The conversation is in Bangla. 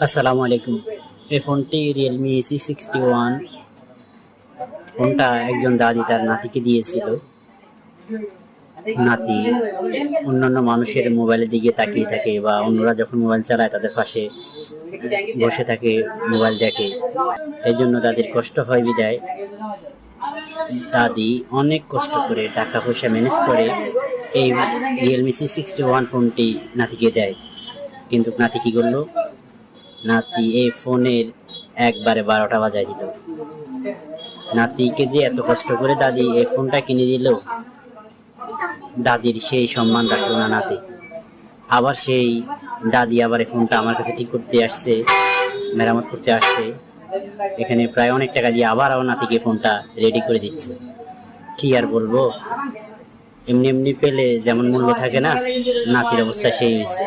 আসসালামু আলাইকুম। এই ফোনটি রিয়েলমি C61। ফোনটা একজন দাদি তার নাতিকে দিয়েছিল। নাতি অন্যান্য মানুষের মোবাইলের দিকে তাকিয়ে থাকে বা অন্যরা যখন মোবাইল চালায় তাদের পাশে বসে থাকে, মোবাইল দেখে। এই জন্য দাদির কষ্ট হয় বিদায় দাদি অনেক কষ্ট করে টাকা পয়সা ম্যানেজ করে এই রিয়েলমি C61 ফোনটি নাতিকে দেয়। কিন্তু নাতি কি করলো? নাতি এই ফোনের একবারে 12টা বাজায় দিল। নাতিকে যে এত কষ্ট করে দাদি এই ফোনটা কিনে দিল, দাদির সেই সম্মান রাখলো না নাতি। আবার সেই দাদি আবার এই ফোনটা আমার কাছে ঠিক করতে আসছে, মেরামত করতে আসছে। এখানে প্রায় অনেক টাকা দিয়ে আবার নাতিকে ফোনটা রেডি করে দিচ্ছে। কি আর বলবো, এমনি এমনি পেলে যেমন মূল্য থাকে না, নাতির অবস্থা সেই হয়েছে।